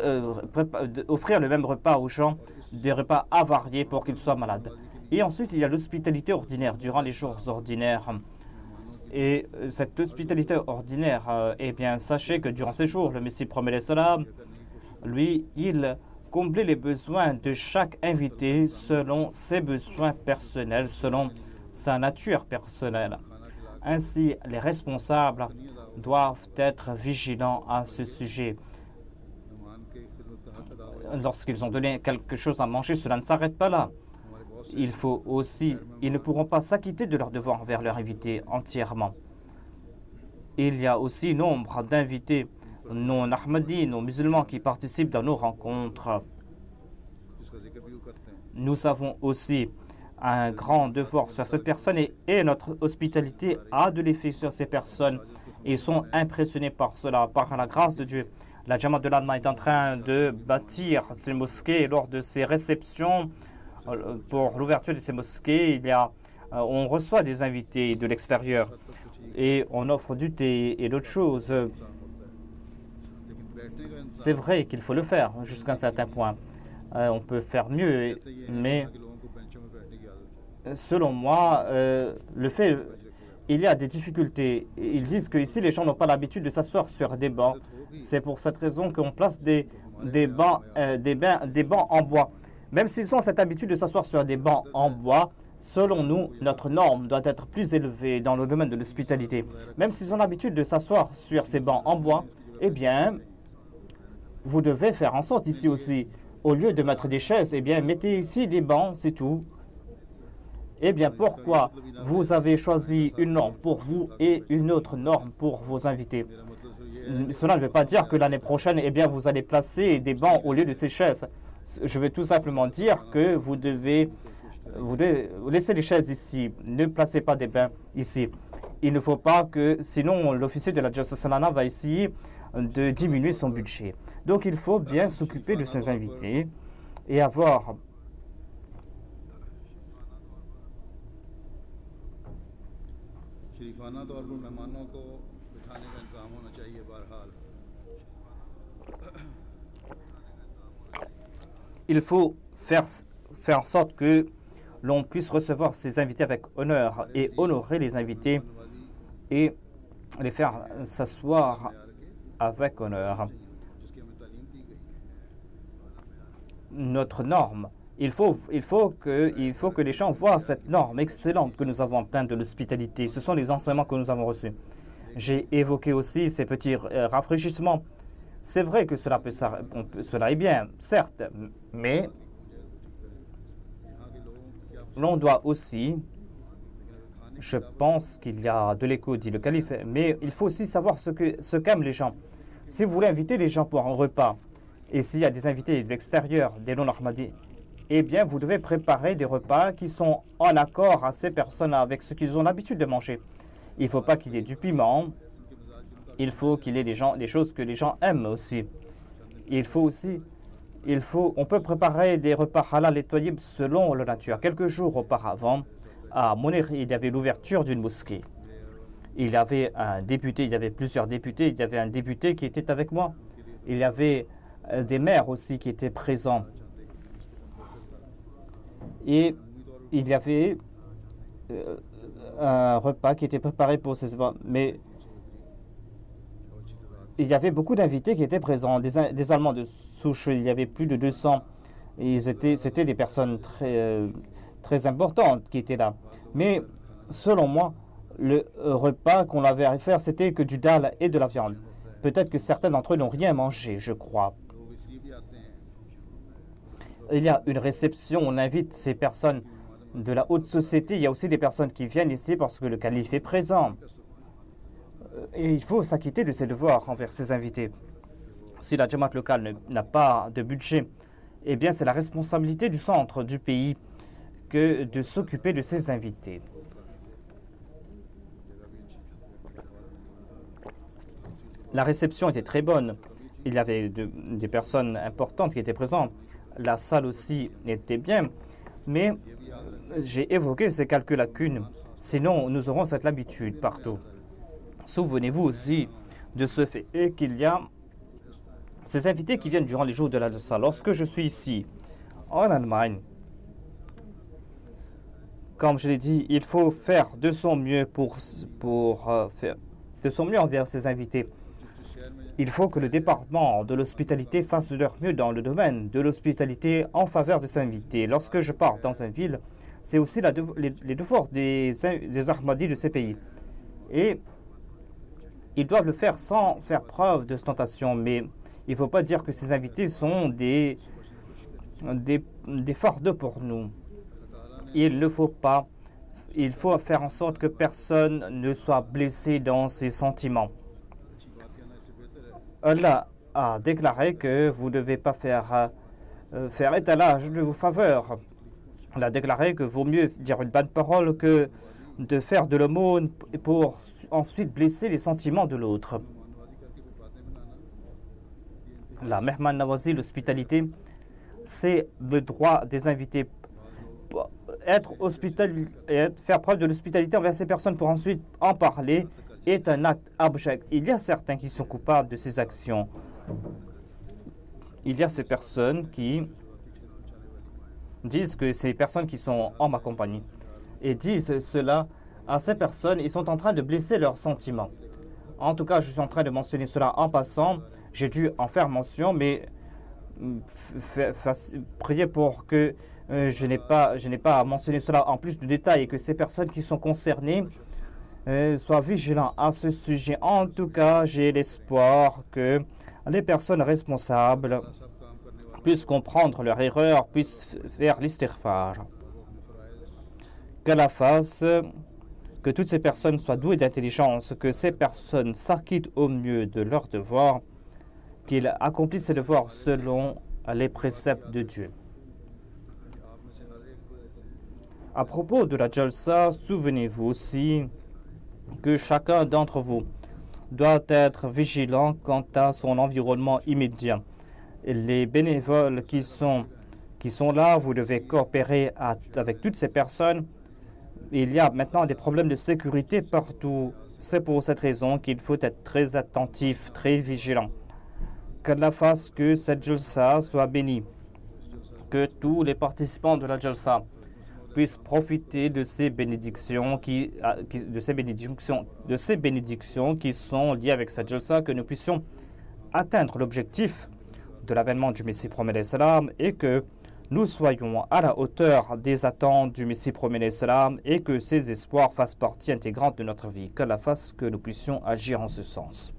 offrir le même repas aux gens, des repas avariés pour qu'ils soient malades. Et ensuite, il y a l'hospitalité ordinaire durant les jours ordinaires. Et cette hospitalité ordinaire, eh bien, sachez que durant ces jours, le Messie promet salam, lui, il comblait les besoins de chaque invité selon ses besoins personnels, selon sa nature personnelle. Ainsi, les responsables doivent être vigilants à ce sujet. Lorsqu'ils ont donné quelque chose à manger, cela ne s'arrête pas là. Ils ne pourront pas s'acquitter de leurs devoirs envers leurs invités entièrement. Il y a aussi nombre d'invités non ahmadis, non musulmans qui participent dans nos rencontres. Nous avons aussi un grand devoir sur cette personne et notre hospitalité a de l'effet sur ces personnes et sont impressionnés par cela, par la grâce de Dieu. La Jamaat de l'Allemagne est en train de bâtir ces mosquées lors de ces réceptions. Pour l'ouverture de ces mosquées, on reçoit des invités de l'extérieur et on offre du thé et d'autres choses. C'est vrai qu'il faut le faire jusqu'à un certain point. On peut faire mieux, mais selon moi, il y a des difficultés. Ils disent qu'ici, les gens n'ont pas l'habitude de s'asseoir sur des bancs. C'est pour cette raison qu'on place des bancs en bois. Même s'ils ont cette habitude de s'asseoir sur des bancs en bois, selon nous, notre norme doit être plus élevée dans le domaine de l'hospitalité. Même s'ils ont l'habitude de s'asseoir sur ces bancs en bois, eh bien, vous devez faire en sorte ici aussi, au lieu de mettre des chaises, eh bien, mettez ici des bancs, c'est tout. Eh bien, pourquoi vous avez choisi une norme pour vous et une autre norme pour vos invités? Cela ne veut pas dire que l'année prochaine, eh bien, vous allez placer des bancs au lieu de ces chaises. Je veux tout simplement dire que vous devez laisser les chaises ici. Ne placez pas des bancs ici. Il ne faut pas que, sinon, l'officier de la Jalsa Salana va essayer de diminuer son budget. Donc, il faut bien s'occuper de ses invités et avoir faire en sorte que l'on puisse recevoir ces invités avec honneur et honorer les invités et les faire s'asseoir avec honneur. Notre norme, il faut que les gens voient cette norme excellente que nous avons atteinte de l'hospitalité. Ce sont les enseignements que nous avons reçus. J'ai évoqué aussi ces petits rafraîchissements. C'est vrai que cela est bien, certes, mais l'on doit aussi, je pense qu'il y a de l'écho, dit le calife, mais il faut aussi savoir ce qu'aiment les gens. Si vous voulez inviter les gens pour un repas, et s'il y a des invités de l'extérieur, des non-ahmadis, eh bien, vous devez préparer des repas qui sont en accord à ces personnes avec ce qu'ils ont l'habitude de manger. Il ne faut pas qu'il y ait du piment. Il faut qu'il y ait des choses que les gens aiment aussi. On peut préparer des repas halal et tayyib selon la nature. Quelques jours auparavant, à Monir, il y avait l'ouverture d'une mosquée. Il y avait un député, il y avait plusieurs députés. Il y avait un député qui était avec moi. Il y avait des maires aussi qui étaient présents. Et il y avait un repas qui était préparé pour ces événements. Mais il y avait beaucoup d'invités qui étaient présents, des Allemands de souche. Il y avait plus de 200. C'était des personnes très importantes qui étaient là. Mais selon moi, le repas qu'on avait à faire, c'était que du dal et de la viande. Peut-être que certains d'entre eux n'ont rien mangé, je crois. Il y a une réception, on invite ces personnes de la haute société. Il y a aussi des personnes qui viennent ici parce que le calife est présent. Et il faut s'acquitter de ses devoirs envers ses invités. Si la Jamaat locale n'a pas de budget, eh bien c'est la responsabilité du centre du pays que de s'occuper de ses invités. La réception était très bonne. Il y avait des personnes importantes qui étaient présentes. La salle aussi était bien. Mais j'ai évoqué ces quelques lacunes. Sinon, nous aurons cette habitude partout. Souvenez-vous aussi de ce fait qu'il y a ces invités qui viennent durant les jours de la Jalsa. Lorsque je suis ici, en Allemagne, comme je l'ai dit, il faut faire de son mieux pour faire de son mieux envers ces invités. Il faut que le département de l'hospitalité fasse de leur mieux dans le domaine de l'hospitalité en faveur de ses invités. Lorsque je pars dans une ville, c'est aussi les devoirs des Ahmadis de ces pays. Et ils doivent le faire sans faire preuve d'ostentation, mais il ne faut pas dire que ces invités sont des fardeaux pour nous. Il ne faut pas. Il faut faire en sorte que personne ne soit blessé dans ses sentiments. Allah a déclaré que vous ne devez pas faire étalage de vos faveurs. Il a déclaré que vaut mieux dire une bonne parole que de faire de l'aumône pour ensuite blesser les sentiments de l'autre. La Mehman Nawazi, l'hospitalité, c'est le droit des invités. Faire preuve de l'hospitalité envers ces personnes pour ensuite en parler est un acte abject. Il y a certains qui sont coupables de ces actions. Il y a ces personnes qui disent que c'est les personnes qui sont en ma compagnie et disent cela à ces personnes. Ils sont en train de blesser leurs sentiments. En tout cas, je suis en train de mentionner cela en passant. J'ai dû en faire mention, mais priez pour que je n'ai pas mentionné cela en plus de détails et que ces personnes qui sont concernées soient vigilants à ce sujet. En tout cas, j'ai l'espoir que les personnes responsables puissent comprendre leur erreur, puissent faire l'istighfar. Qu'Allah fasse que toutes ces personnes soient douées d'intelligence, que ces personnes s'acquittent au mieux de leurs devoirs, qu'ils accomplissent ces devoirs selon les préceptes de Dieu. À propos de la Jalsa, souvenez-vous aussi que chacun d'entre vous doit être vigilant quant à son environnement immédiat. Les bénévoles qui sont là, vous devez coopérer avec toutes ces personnes. Il y a maintenant des problèmes de sécurité partout. C'est pour cette raison qu'il faut être très attentif, très vigilant. Qu'Allah fasse que cette Jalsa soit bénie. que tous les participants de la Jalsa puissent profiter de ces bénédictions qui sont liées avec cette Jalsa, que nous puissions atteindre l'objectif de l'avènement du Messie promis l'Islam et que nous soyons à la hauteur des attentes du Messie promis l'Islam et que ces espoirs fassent partie intégrante de notre vie. Qu'Allah fasse que nous puissions agir en ce sens.